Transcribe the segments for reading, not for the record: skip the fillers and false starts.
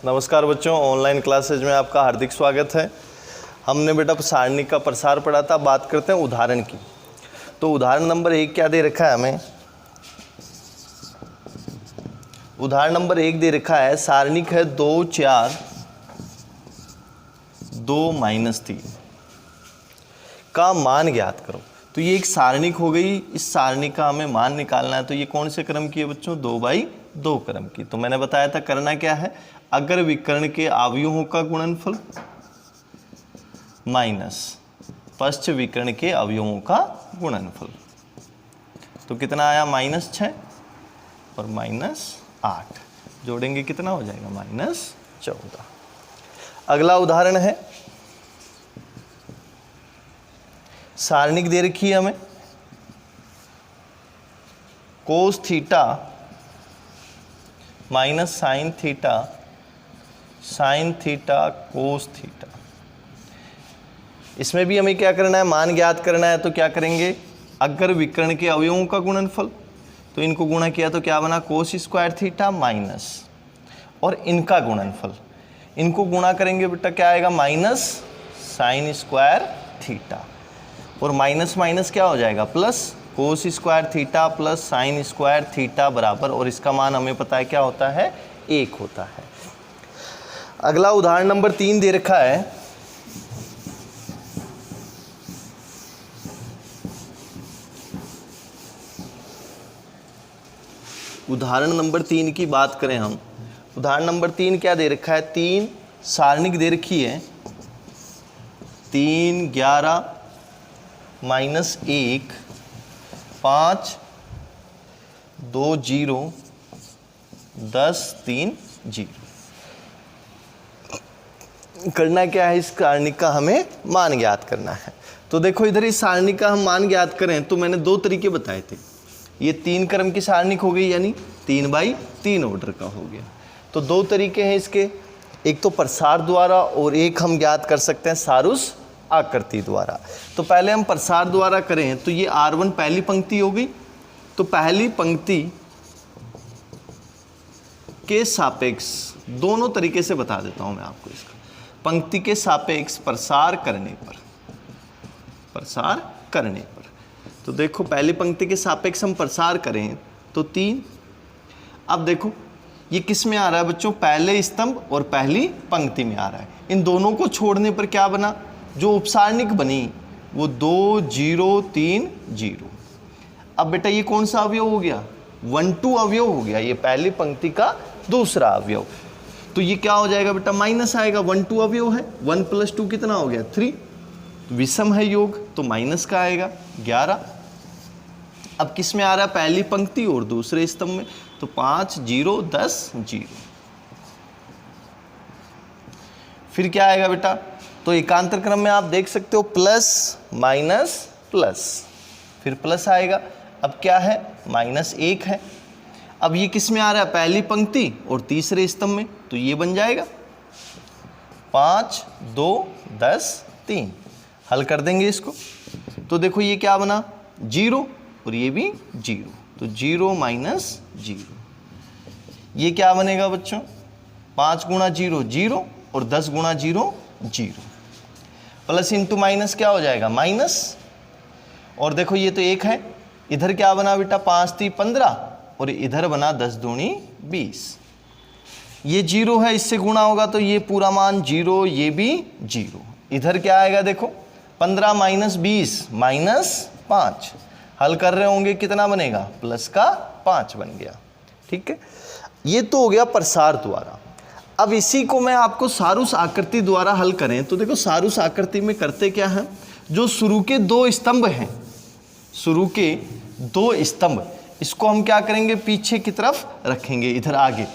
नमस्कार बच्चों, online classes में आपका हार्दिक स्वागत है। हमने बेटा सारणिक का प्रसार पढ़ा था। बात करते हैं उदाहरण की। तो उदाहरण नंबर 1 क्या दे रखा है हमें? उदाहरण नंबर 1 दे रखा है, सारणिक है 2 4 2 -3 का मान ज्ञात करो। तो ये एक सारणिक हो गई। इस सारणिक का हमें मान निकालना है। तो ये कौन से क्रम की है बच्चों? 2/2 क्रम की। तो मैंने बताया था करना क्या है, अगर विकर्ण के अवयवों का गुणनफल माइनस पश्च विकर्ण के अवयवों का गुणनफल। तो कितना आया? -6 और -8 जोड़ेंगे कितना हो जाएगा? -14। अगला उदाहरण है, सारणिक दे रखी है हमें cos theta minus sine theta cos theta. इसमें भी हमें क्या करना है? मान ज्ञात करना है। तो क्या करेंगे? अगर विकर्ण के अवयवों का गुणनफल, तो इनको गुणा किया तो क्या बना? कोस स्क्वायर थीटा माइनस, और इनका गुणनफल, इनको गुणा करेंगे बेटा क्या आएगा? Minus sine square theta. और माइनस माइनस क्या हो जाएगा? Plus cos square theta plus sine square theta बराबर, और इसका मान हमें पता है क्या होता है? 1 होता है। अगला उदाहरण नंबर 3 दे रखा है, उदाहरण नंबर 3 की बात करें हम। उदाहरण नंबर 3 क्या दे रखा है? 3 सारणिक दे रखी है 3 11 -1 5 2 0 10 3 0। करना क्या है? इस सारणिक का हमें मान ज्ञात करना है। तो देखो इधर इस सारणिक का हम मान ज्ञात करें तो मैंने 2 तरीके बताए थे। ये 3 क्रम की सारणिक हो गई, यानी 3/3 ऑर्डर का हो गया। तो 2 तरीके हैं इसके, एक तो प्रसार द्वारा और एक हम ज्ञात कर सकते हैं सारुस आकृति द्वारा। तो पहले हम प्रसार द्वारा करें तो ये R1 पहली पंक्ति हो गई। तो पहली पंक्ति के सापेक्ष, दोनों तरीके से बता देता हूं मैं आपको इसका। पंक्ति के सापेक्ष प्रसार करने पर, तो देखो पहली पंक्ति के सापेक्ष हम प्रसार करें तो 3। अब देखो ये किस में आ रहा है बच्चों? पहले स्तंभ और पहली पंक्ति में आ रहा है। इन दोनों को छोड़ने पर क्या बना? जो उपसारणिक बनी वो 2 0 3 0। अब बेटा ये कौन सा अवयव हो गया? 1-2 अवयव हो गया। ये पहली पंक्ति का दूसरा अवयव। तो ये क्या हो जाएगा बेटा? माइनस आएगा। 1-2 अवयव है, 1 + 2 कितना हो गया? 3। विषम है योग, तो माइनस का आएगा 11। अब किस में आ रहा है? पहली पंक्ति और दूसरे स्तंभ में। तो 5 0 10 0। फिर क्या आएगा बेटा? तो एकांतर क्रम में आप देख सकते हो प्लस माइनस प्लस, फिर प्लस आएगा। अब क्या है? -1 है। अब ये किस में आ रहा है? पहली पंक्ति और तीसरे स्तंभ में। तो ये बन जाएगा 5 2 10 3। हल कर देंगे इसको। तो देखो ये क्या बना? 0 और ये भी 0। तो 0 - 0। ये क्या बनेगा बच्चों? 5 × 0 0 और 10 × 0 0। प्लस इंटू माइनस क्या हो जाएगा? माइनस। और देखो ये तो 1 है। इधर क्या बना बेटा? 5 × 3 = 15 और इधर बना 10 दूनी 20। ये 0 है, इससे गुणा होगा तो ये पूरा मान 0, ये भी 0। इधर क्या आएगा? देखो 15 - 20 -5। हल कर रहे होंगे कितना बनेगा? प्लस का 5 बन गया। ठीक है, ये तो हो गया प्रसार द्वारा। अब इसी को मैं आपको सारुस आकृति द्वारा हल करें तो देखो सारुस आकृति में करते क्या है? जो शुरू के 2 स्तंभ हैं, शुरू के 2 स्तंभ, इसको हम क्या करेंगे? पीछे की तरफ रखेंगे। इधर आगे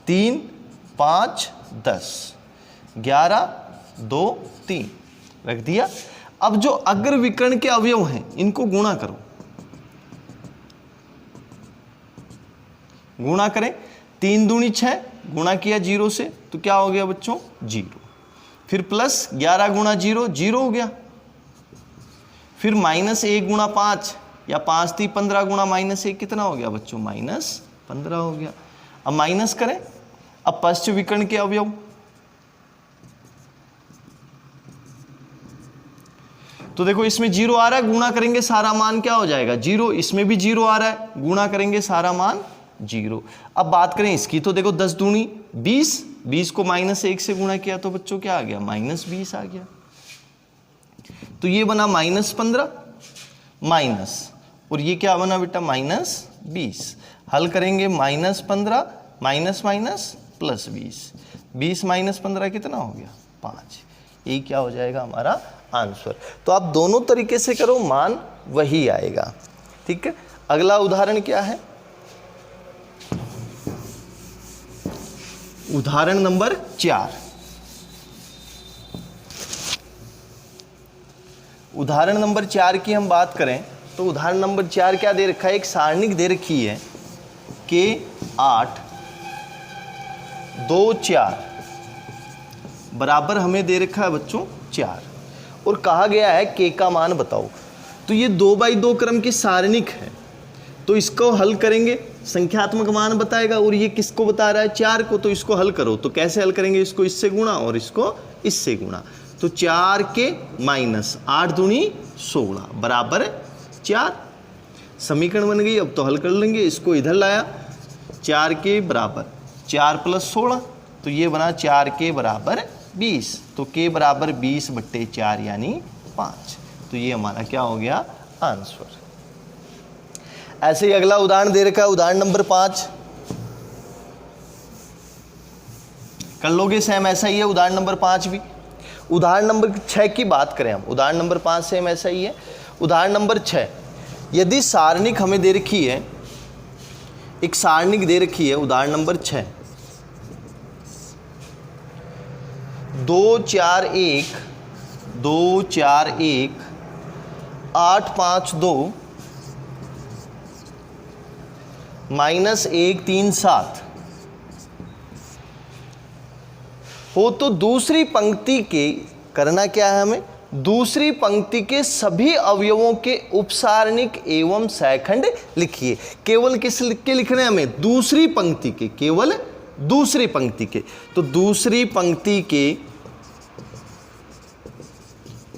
3 5 10 11 2 3 रख दिया। अब जो अग्र विकर्ण के अवयव हैं इनको गुणा करो, गुणा करें। 3 दूनी 6, गुणा किया 0 से तो क्या हो गया बच्चों? 0। फिर प्लस 11 × 0 0 हो गया। फिर -1 × 5 या 5 × 15 × -1 कितना हो गया बच्चों? -15 हो गया। अब माइनस करें। अब पश्चिम विकर्ण के अवयव, तो देखो इसमें 0 आ रहा है, गुणा करेंगे सारा मान क्या हो जाएगा 0, इसमें भी 0 आ रहा है, गुणा करेंगे सारा मान 0। अब बात करें इसकी, तो देखो 10 दूनी 20, 20 को -1 से गुणा किया तो बच्चों क्या आ गया -20 आ गया। तो ये बना -15 माइनस, और ये क्या बना बेटा -20। हल करेंगे -15 माइनस माइनस प्लस 20, 20 - 15 कितना हो गया 5। यही क्या हो जाएगा हमारा आंसर। तो आप दोनों तरीके से करो, मान वही आएगा। ठीक है, अगला उदाहरण क्या है, उदाहरण नंबर 4। उदाहरण नंबर 4 की हम बात करें तो उदाहरण नंबर 4 क्या दे रखा है, एक सारणिक दे रखी है के 8 2 4 बराबर हमें दे रखा है बच्चों 4, और कहा गया है के का मान बताओ। तो ये 2x2 क्रम की सारणिक है, तो इसको हल करेंगे, संख्यात्मक मान बताएगा, और ये किसको बता रहा है 4 को, तो इसको हल करो। तो कैसे हल करेंगे, इसको इससे गुणा और इसको इससे गुणा, तो 4 के माइनस 8 दूनी 16 बराबर 4। समीकरण बन गई। अब तो हल कर लेंगे, इसको इधर लाया, 4 के बराबर 4 + 16, तो ये बना 4 के बराबर 20, तो के बराबर 20/4 यानी 5। तो ये हमारा क्या हो गया आंसर। ऐसे ही अगला उदाहरण दे रखा है, उदाहरण नंबर 5 कर लोगे सेम ऐसा ही है। उदाहरण नंबर 5 भी, उदाहरण नंबर 6 की बात करें हम, उदाहरण नंबर 5 सेम ऐसा ही है। उदाहरण नंबर 6, यदि सारणिक हमें दे रखी है, एक सारणिक दे रखी है, उदाहरण नंबर 6 2 4 1 2 4 1 8 5 2 -1 3 7 हो, तो दूसरी पंक्ति के करना क्या है हमें, दूसरी पंक्ति के सभी अवयवों के उपसारणिक एवं सैखंड लिखिए। केवल किस लिख के लिखने हमें, दूसरी पंक्ति के, केवल दूसरी पंक्ति के। तो दूसरी पंक्ति के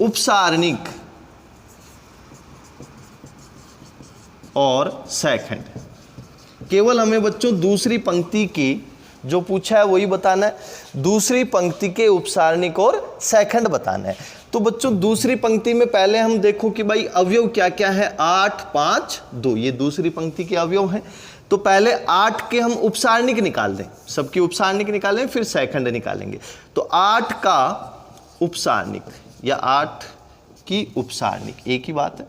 उपसारणिक और सैखंड, केवल हमें बच्चों दूसरी पंक्ति के जो पूछा है वही बताना है, दूसरी पंक्ति के उपसारणिक और सैखंड बताना है। तो बच्चों दूसरी पंक्ति में पहले हम देखो कि भाई अवयव क्या क्या है, 8 5 2, ये दूसरी पंक्ति के अवयव हैं। तो पहले 8 के हम उपसारणिक निकाल दें, सबकी उपसारणिक निकालें, फिर सैखंड निकालेंगे। तो 8 का उपसारणिक या 8 की उपसारणिक एक ही बात है,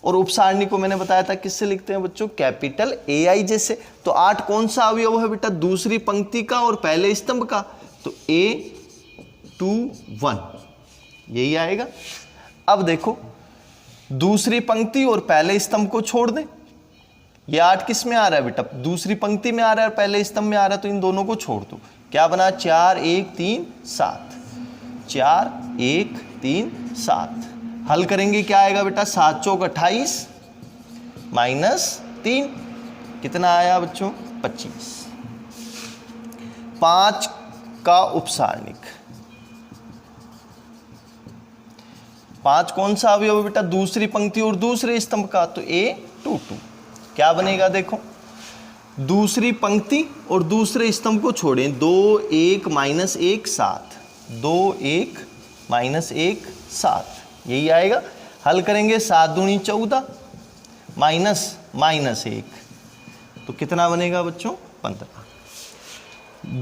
और उपसारणिक को मैंने बताया था किससे लिखते हैं बच्चों, कैपिटल AI जैसे। तो 8 कौन सा अवयव है बेटा, दूसरी पंक्ति का और पहले स्तंभ का, तो A21 यही आएगा। अब देखो दूसरी पंक्ति और पहले स्तंभ को छोड़ दें, ये 8 किस में आ रहा है बेटा, दूसरी पंक्ति में आ रहा है, पहले स्तंभ में आ रहा है, तो इन दोनों को छोड़ दो। क्या बना 4 1 3 7, 4 1 3 7। हल करेंगे क्या आएगा बेटा, 7 चौक 28 -3 कितना आया बच्चों 25। 5 का उपसारणिक, 5 कौन सा अवयव बेटा, दूसरी पंक्ति और दूसरे स्तंभ का, तो A22। क्या बनेगा देखो, दूसरी पंक्ति और दूसरे स्तंभ को छोड़ें, 2 1 -1 7, 2 1 -1 7, यही आएगा। हल करेंगे 7 दूनी 14 -1, तो कितना बनेगा बच्चों 15।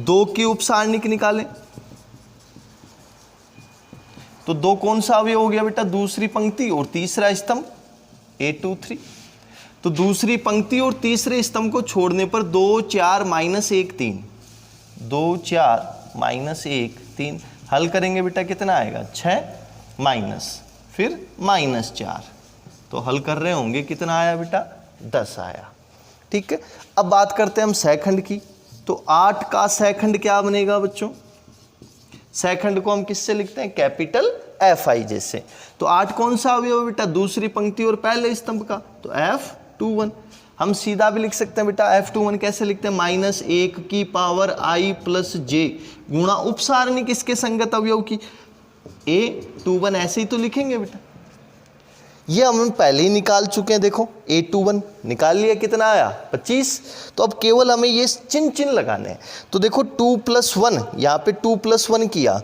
2 की उपसारणिक निकालें, तो 2 कौन सा अवयव हो गया बेटा, दूसरी पंक्ति और तीसरा स्तंभ, A23। तो दूसरी पंक्ति और तीसरे स्तंभ को छोड़ने पर 2 4 -1 3, 2 4 -1 3। हल करेंगे बेटा कितना आएगा 6 माइनस फिर -4, तो हल कर रहे होंगे कितना आया बेटा 10 आया। ठीक है, अब बात करते हैं हम सैखंड की। तो 8 का सैखंड क्या बनेगा बच्चों, सैखंड को हम किससे लिखते हैं, कैपिटल FI जैसे। तो 8 कौन सा अवयव बेटा, दूसरी पंक्ति और पहले स्तंभ का, तो F21। हम सीधा भी लिख सकते हैं बेटा, F21 कैसे लिखते हैं, -1 की पावर I प्लस जे गुणा उपसारणिक इसके संगत अवयव की A21, ऐसे ही तो लिखेंगे बेटा। ये हम पहले ही निकाल चुके हैं, देखो A21 निकाल लिया, कितना आया 25। तो अब केवल हमें ये चिन्ह लगाने हैं। तो देखो 2 + 1, यहाँ पे 2 + 1 किया,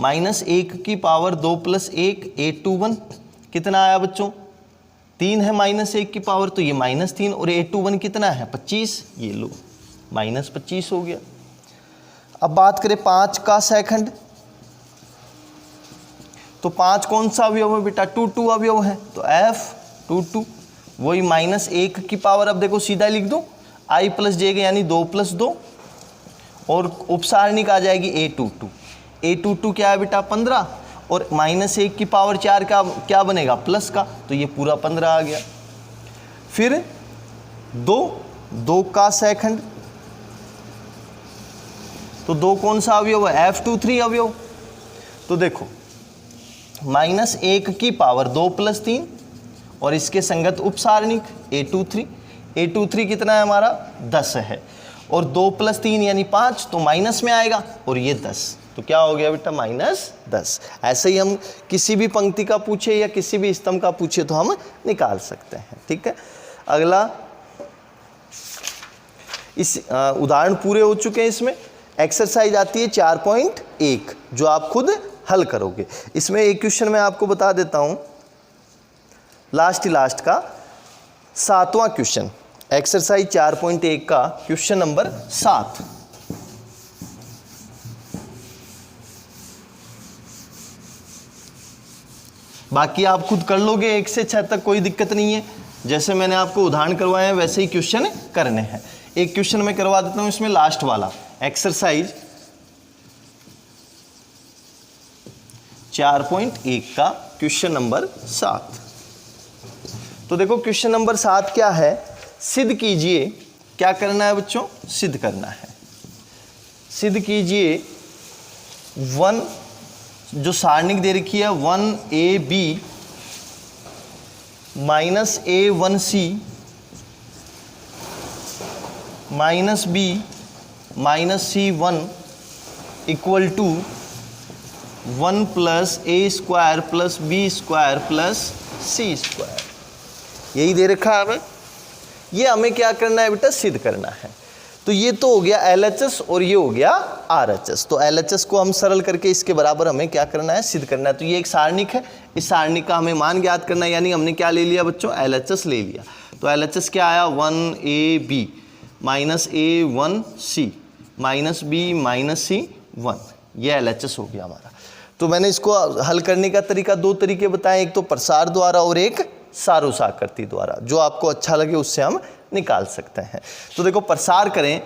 -1 की पावर 2 + 1 A21 कितना आया बच्चों, 3 है -1 की पावर, तो ये -3, और A21 कितना है 25, ये लो -25 हो गया। अब बात करें 5 का सेकंड, तो 5 कौन सा अवयव है बेटा, 2 अवयव है, तो F22 वही -1 की पावर, अब देखो सीधा लिख दो I प्लस जे यानी 2 + 2, और उपसारणिक आ जाएगी A22 क्या है बेटा 15, और -1 की पावर 4 का क्या बनेगा प्लस का, तो ये पूरा 15 आ गया। फिर 2 का सेकंड, तो 2 कौन सा अवयव है, F23 अवयव, तो देखो -1 की पावर 2 + 3 और इसके संगत उपसारणिक A23 कितना है हमारा 10 है, और 2 + 3 यानी 5, तो माइनस में आएगा, और ये 10, तो क्या हो गया बेटा -10। ऐसे ही हम किसी भी पंक्ति का पूछे या किसी भी स्तंभ का पूछे तो हम निकाल सकते हैं। ठीक है, अगला, इस उदाहरण पूरे हो चुके हैं। इसमें एक्सरसाइज आती है 4.1 जो आप खुद हल करोगे। इसमें एक क्वेश्चन मैं आपको बता देता हूं, लास्ट का 7वां क्वेश्चन, एक्सरसाइज 4.1 का क्वेश्चन नंबर 7। बाकी आप खुद कर लोगे 1 से 6 तक, कोई दिक्कत नहीं है। जैसे मैंने आपको उदाहरण करवाए हैं वैसे ही क्वेश्चन करने हैं। एक क्वेश्चन मैं करवा देता हूं इसमें, लास्ट वाला एक्सरसाइज 4.1 का क्वेश्चन नंबर 7। तो देखो क्वेश्चन नंबर 7 क्या है, सिद्ध कीजिए, क्या करना है बच्चों, सिद्ध करना है। सिद्ध कीजिए 1, जो सारणिक दे रखी है 1AB - A1C - B - C1 = 1 + A² + B² + C²। यही दे रखा है हमें, ये हमें क्या करना है बेटा, सिद्ध करना है। तो ये तो हो गया LHS और ये हो गया RHS। तो LHS को हम सरल करके इसके बराबर हमें क्या करना है, सिद्ध करना है। तो ये एक सारणिक है, इस सारणिक का हमें मान ज्ञात करना है, यानी हमने क्या ले लिया बच्चों, LHS ले लिया। तो LHS क्या आया, 1AB - A1C - B - C1, ये LHS हो गया हमारा। तो मैंने इसको हल करने का तरीका 2 तरीके बताए, एक तो प्रसार द्वारा और एक सारोसाकृति द्वारा, जो आपको अच्छा लगे उससे हम निकाल सकते हैं। तो देखो प्रसार करें,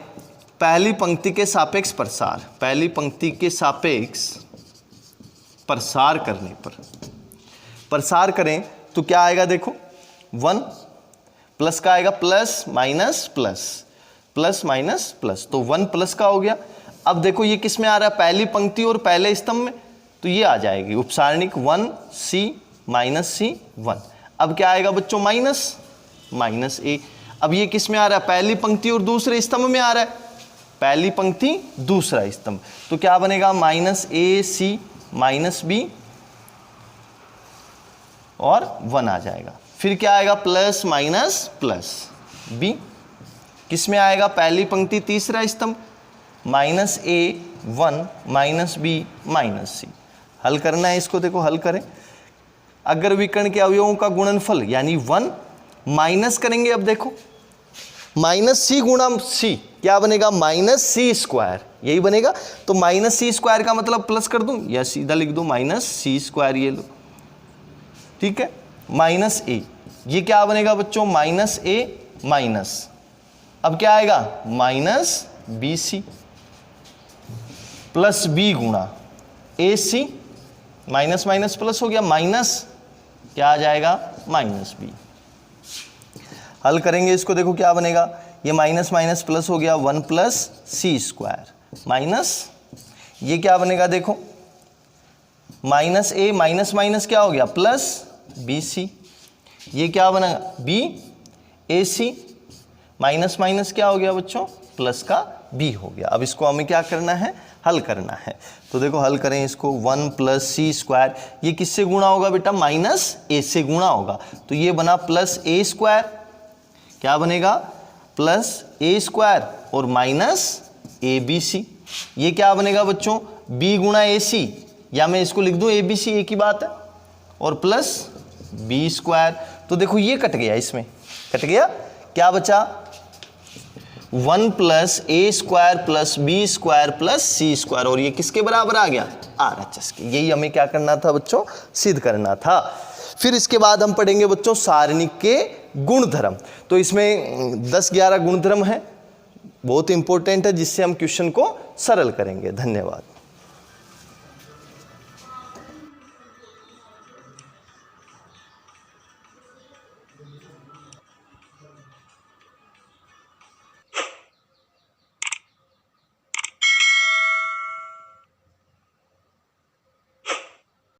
पहली पंक्ति के सापेक्ष प्रसार, पहली पंक्ति के सापेक्ष प्रसार करने पर प्रसार करें तो क्या आएगा, देखो 1 प्लस का आएगा plus minus plus, plus minus plus, तो 1 प्लस का हो गया। अब देखो ये किस में आ रहा है, पहली पंक्ति और पहले स्तंभ में, तो ये आ जाएगी उपसारणिक 1C - C1। अब क्या आएगा बच्चों, माइनस A। अब ये किस में आ रहा है, पहली पंक्ति और दूसरे स्तंभ में आ रहा है, पहली पंक्ति दूसरा स्तंभ, तो क्या बनेगा -AC -B और 1 आ जाएगा। फिर क्या आएगा, प्लस माइनस प्लस B, किस में आएगा, पहली पंक्ति तीसरा स्तंभ, -A1 -B -C। हल करना है इसको, देखो हल करें। अगर विकर्ण के अवयवों का गुणनफल यानी 1 माइनस करेंगे, अब देखो -C गुणा C क्या बनेगा, -C², यही बनेगा। तो -C² का मतलब प्लस कर दूं या सीधा लिख दूं -C², ये लो, ठीक है। -A, ये क्या बनेगा बच्चों, -A माइनस, अब क्या आएगा -BC प्लस B गुणा AC, माइनस माइनस प्लस हो गया, माइनस क्या आ जाएगा, -B। हल करेंगे इसको, देखो क्या बनेगा, ये माइनस माइनस प्लस हो गया, 1 + C² माइनस, ये क्या बनेगा, देखो -A माइनस माइनस क्या हो गया, प्लस BC, ये क्या बना B ए सी, माइनस माइनस क्या हो गया बच्चों, प्लस का बी हो गया। अब इसको हमें क्या करना है, हल करना है। तो देखो हल करें इसको, 1 प्लस सी स्क्वायर, ये किससे गुणा होगा बेटा, माइनस ए से गुणा होगा, तो ये बना प्लस ए स्क्वायर, क्या बनेगा, प्लस ए स्क्वायर और माइनस ए बी सी, ये क्या बनेगा बच्चों, बी गुणा ए सी, या मैं इसको लिख दूं ए बी सी, एक ही बात है, और प्लस बी स्क्वायर। तो देखो ये कट गया, इसमें कट गया, क्या बचा, 1 plus A square plus B square plus C square, और ये किसके बराबर आ गया, RHS के। यही हमें क्या करना था बच्चों, सिद्ध करना था। फिर इसके बाद हम पढ़ेंगे बच्चों सारणिक के गुणधर्म। तो इसमें 10-11 गुणधर्म है, बहुत इंपॉर्टेंट है, जिससे हम क्वेश्चन को सरल करेंगे। धन्यवाद।